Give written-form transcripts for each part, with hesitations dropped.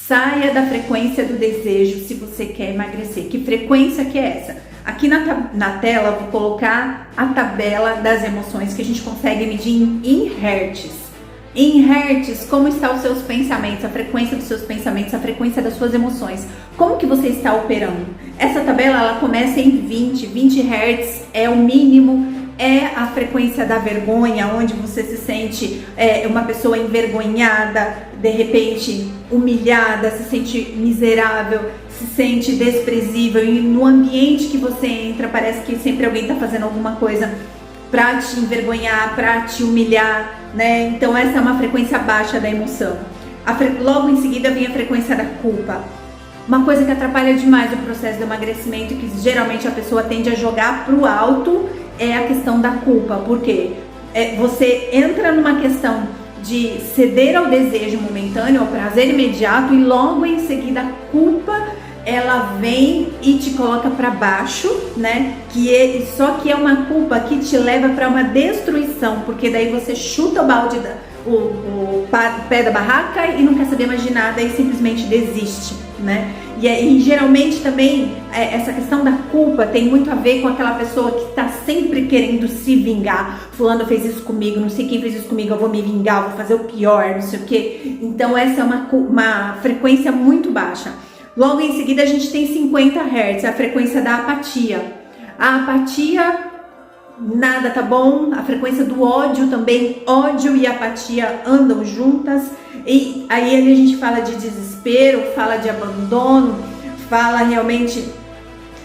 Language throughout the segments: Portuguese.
Saia da frequência do desejo se você quer emagrecer. Que frequência que é essa? Aqui na tela eu vou colocar a tabela das emoções que a gente consegue medir em hertz. Em hertz, como estão os seus pensamentos, a frequência dos seus pensamentos, a frequência das suas emoções. Como que você está operando? Essa tabela ela começa em 20 hertz é o mínimo, é a frequência da vergonha, onde você se sente uma pessoa envergonhada, de repente humilhada, se sente miserável, se sente desprezível, e no ambiente que você entra parece que sempre alguém está fazendo alguma coisa para te envergonhar, para te humilhar, né? Então essa é uma frequência baixa da emoção. Logo em seguida vem a frequência da culpa. Uma coisa que atrapalha demais o processo do emagrecimento, que geralmente a pessoa tende a jogar pro alto, é a questão da culpa. Por quê? Você entra numa questão de ceder ao desejo momentâneo, ao prazer imediato, e logo em seguida a culpa ela vem e te coloca para baixo, né? Só que é uma culpa que te leva para uma destruição, porque daí você chuta o balde, o pé da barraca e não quer saber mais de nada e simplesmente desiste, né? E geralmente também essa questão da culpa tem muito a ver com aquela pessoa que está sempre querendo se vingar. Fulano fez isso comigo, não sei quem fez isso comigo, eu vou me vingar, vou fazer o pior, não sei o que. Então essa é uma frequência muito baixa. Logo em seguida a gente tem 50 Hz, a frequência da apatia. A apatia, nada tá bom. A frequência do ódio também, ódio e apatia andam juntas. E aí a gente fala de desespero, fala de abandono, fala realmente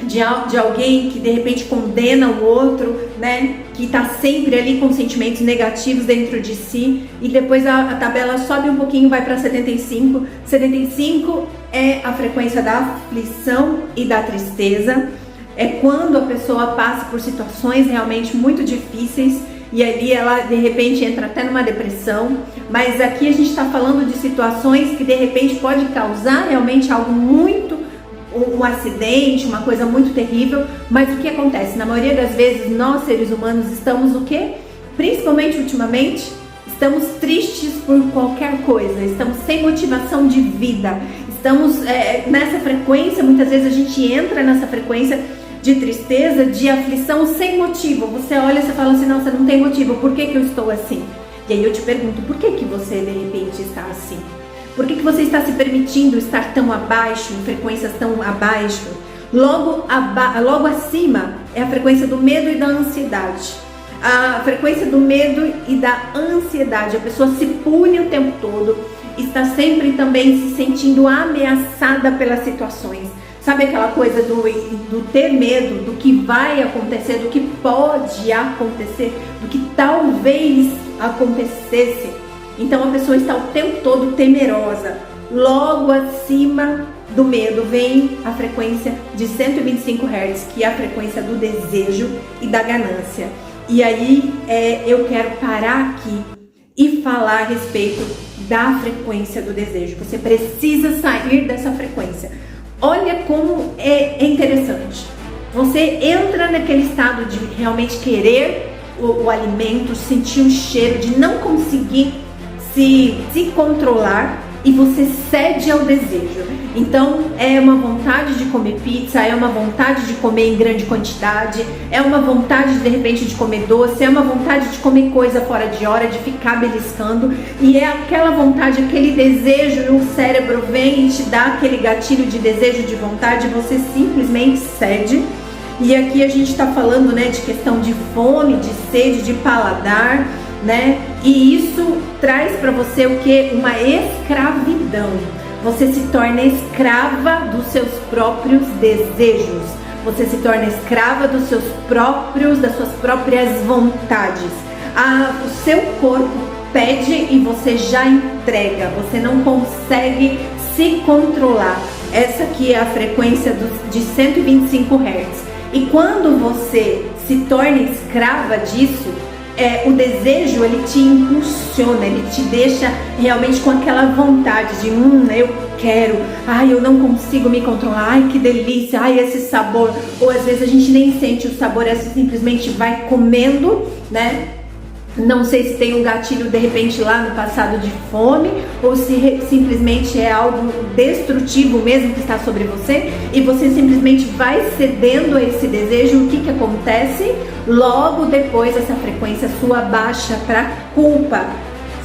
de alguém que de repente condena o outro, né? Que tá sempre ali com sentimentos negativos dentro de si. E depois a tabela sobe um pouquinho, vai para 75. 75 é a frequência da aflição e da tristeza. É quando a pessoa passa por situações realmente muito difíceis e ali ela de repente entra até numa depressão. Mas aqui a gente está falando de situações que de repente pode causar realmente algo um acidente, uma coisa muito terrível. Mas o que acontece? Na maioria das vezes nós seres humanos estamos o quê? Principalmente ultimamente, estamos tristes por qualquer coisa, estamos sem motivação de vida, estamos nessa frequência, muitas vezes a gente entra nessa frequência de tristeza, de aflição sem motivo. Você olha e você fala assim, nossa, não tem motivo, por que eu estou assim? E aí eu te pergunto, por que você de repente está assim? Por que você está se permitindo estar tão abaixo, em frequências tão abaixo? Logo acima é a frequência do medo e da ansiedade. A frequência do medo e da ansiedade, a pessoa se pune o tempo todo, está sempre também se sentindo ameaçada pelas situações. Sabe aquela coisa do ter medo, do que vai acontecer, do que pode acontecer, do que talvez acontecesse? Então a pessoa está o tempo todo temerosa. Logo acima do medo vem a frequência de 125 Hz, que é a frequência do desejo e da ganância. E aí eu quero parar aqui e falar a respeito da frequência do desejo. Você precisa sair dessa frequência. Olha como é interessante. Você entra naquele estado de realmente querer o alimento, sentir o cheiro, de não conseguir se controlar, e você cede ao desejo. Então é uma vontade de comer pizza, é uma vontade de comer em grande quantidade, é uma vontade de repente de comer doce, é uma vontade de comer coisa fora de hora, de ficar beliscando, e é aquela vontade, aquele desejo, e o cérebro vem e te dá aquele gatilho de desejo, de vontade, você simplesmente cede. E aqui a gente está falando, né, de questão de fome, de sede, de paladar, né? E isso traz para você o que? Uma escravidão. Você se torna escrava dos seus próprios desejos. Você se torna escrava das suas próprias vontades. O seu corpo pede e você já entrega. Você não consegue se controlar. Essa aqui é a frequência de 125 Hz. E quando você se torna escrava disso, o desejo, ele te impulsiona, ele te deixa realmente com aquela vontade de eu quero, eu não consigo me controlar, que delícia, esse sabor. Ou às vezes a gente nem sente o sabor, simplesmente vai comendo, né? Não sei se tem um gatilho de repente lá no passado de fome, ou se simplesmente é algo destrutivo mesmo que está sobre você e você simplesmente vai cedendo a esse desejo. O que acontece? Logo depois essa frequência sua baixa para culpa,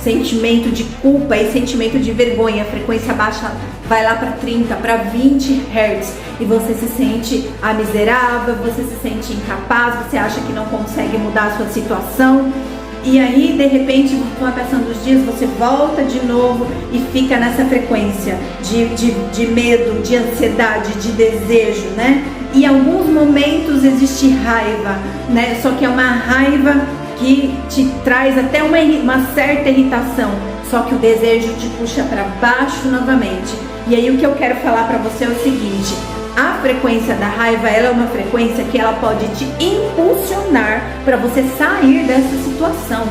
sentimento de culpa e sentimento de vergonha. A frequência baixa, vai lá para 30, para 20 Hz e você se sente miserável, você se sente incapaz, você acha que não consegue mudar a sua situação. E aí, de repente, vai passando os dias, você volta de novo e fica nessa frequência de medo, de ansiedade, de desejo, né? E em alguns momentos existe raiva, né? Só que é uma raiva que te traz até uma certa irritação, só que o desejo te puxa para baixo novamente. E aí o que eu quero falar para você é o seguinte: a frequência da raiva, ela é uma frequência que ela pode te impulsionar para você sair dessa situação.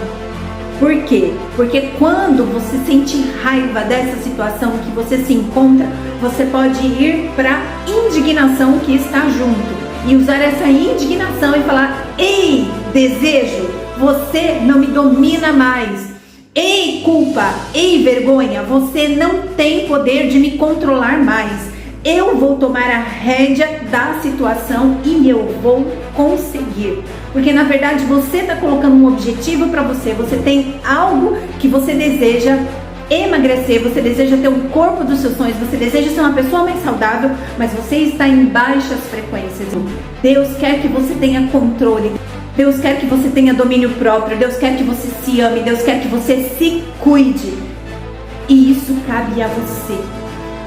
Por quê? Porque quando você sente raiva dessa situação que você se encontra, você pode ir para indignação que está junto e usar essa indignação e falar: ei, desejo, você não me domina mais. Ei, culpa, ei, vergonha, você não tem poder de me controlar mais. Eu vou tomar a rédea da situação e eu vou conseguir. Porque na verdade você está colocando um objetivo para você. Você tem algo que você deseja emagrecer, você deseja ter o corpo dos seus sonhos, você deseja ser uma pessoa mais saudável, mas você está em baixas frequências. Deus quer que você tenha controle. Deus quer que você tenha domínio próprio. Deus quer que você se ame. Deus quer que você se cuide. E isso cabe a você.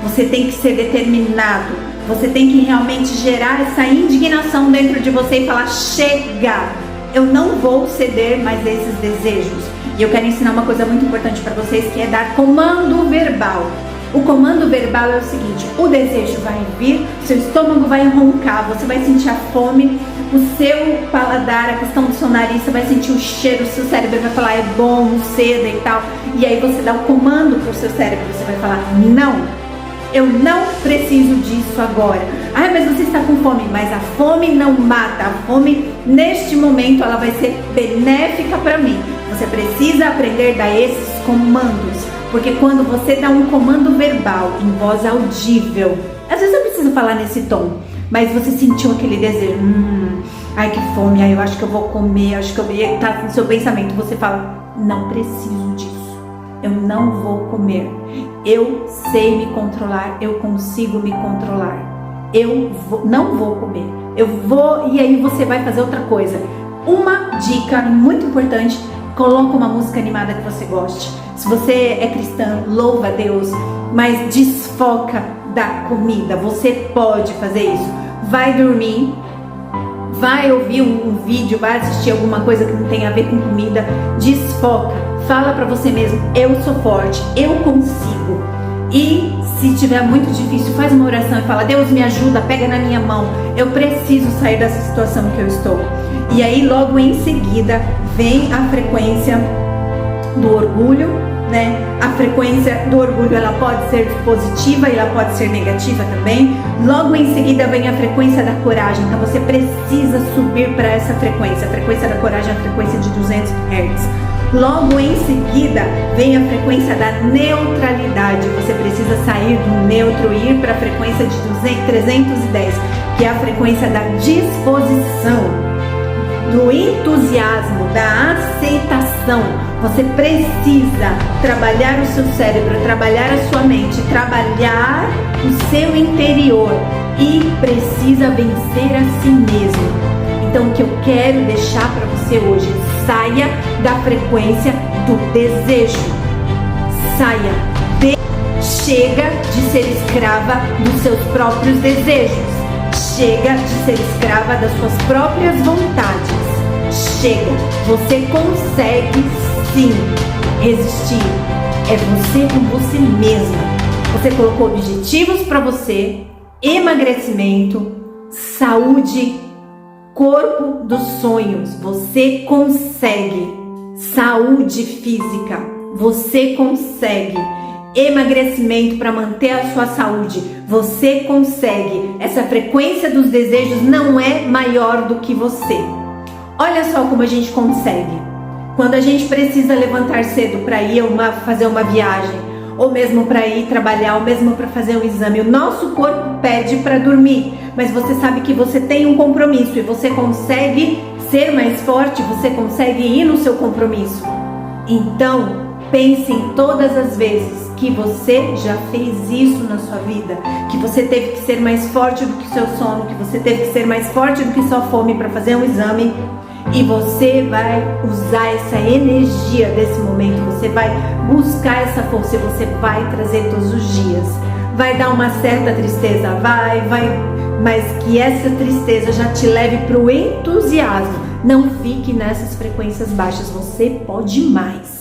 Você tem que ser determinado, você tem que realmente gerar essa indignação dentro de você e falar: chega, eu não vou ceder mais a esses desejos. E eu quero ensinar uma coisa muito importante para vocês, que é dar comando verbal. O comando verbal é o seguinte: o desejo vai vir, seu estômago vai roncar, você vai sentir a fome, o seu paladar, a questão do seu nariz, você vai sentir o cheiro, o seu cérebro vai falar: é bom, ceda e tal. E aí você dá o comando para o seu cérebro, você vai falar: não. Eu não preciso disso agora. Ah, mas você está com fome. Mas a fome não mata. A fome, neste momento, ela vai ser benéfica para mim. Você precisa aprender a dar esses comandos. Porque quando você dá um comando verbal em voz audível, às vezes eu preciso falar nesse tom, mas você sentiu aquele desejo. Ai, que fome. Ai, eu acho que eu vou comer. Acho que eu vou... Tá no seu pensamento. Você fala: não preciso disso. Eu não vou comer. Eu sei me controlar, eu consigo me controlar. Não vou comer. Eu vou, e aí você vai fazer outra coisa. Uma dica muito importante: coloca uma música animada que você goste. Se você é cristã, louva a Deus, mas desfoca da comida. Você pode fazer isso. Vai dormir, vai ouvir um vídeo, vai assistir alguma coisa que não tem a ver com comida. Desfoca. Fala pra você mesmo: eu sou forte, eu consigo. E se tiver muito difícil, faz uma oração e fala: Deus, me ajuda, pega na minha mão. Eu preciso sair dessa situação que eu estou. E aí logo em seguida vem a frequência do orgulho, né? A frequência do orgulho, ela pode ser positiva e ela pode ser negativa também. Logo em seguida vem a frequência da coragem. Então você precisa subir para essa frequência. A frequência da coragem é a frequência de 200 Hz. Logo em seguida vem a frequência da neutralidade. Você precisa sair do neutro e ir para a frequência de 310, que é a frequência da disposição, do entusiasmo, da aceitação. Você precisa trabalhar o seu cérebro, trabalhar a sua mente, trabalhar o seu interior e precisa vencer a si mesmo. Então o que eu quero deixar para você hoje: saia da frequência do desejo. Saia. Chega de ser escrava dos seus próprios desejos. Chega de ser escrava das suas próprias vontades. Chega. Você consegue sim resistir. É você com você mesma. Você colocou objetivos para você: emagrecimento, saúde, corpo dos sonhos. Você consegue. Saúde física, você consegue. Emagrecimento para manter a sua saúde, você consegue. Essa frequência dos desejos não é maior do que você. Olha só como a gente consegue. Quando a gente precisa levantar cedo para ir fazer uma viagem, ou mesmo para ir trabalhar, ou mesmo para fazer um exame, o nosso corpo pede para dormir, mas você sabe que você tem um compromisso e você consegue ser mais forte, você consegue ir no seu compromisso. Então, pense em todas as vezes que você já fez isso na sua vida, que você teve que ser mais forte do que seu sono, que você teve que ser mais forte do que sua fome para fazer um exame, e você vai usar essa energia desse momento, você vai buscar essa força e você vai trazer todos os dias. Vai dar uma certa tristeza, vai, mas que essa tristeza já te leve para o entusiasmo. Não fique nessas frequências baixas, você pode mais.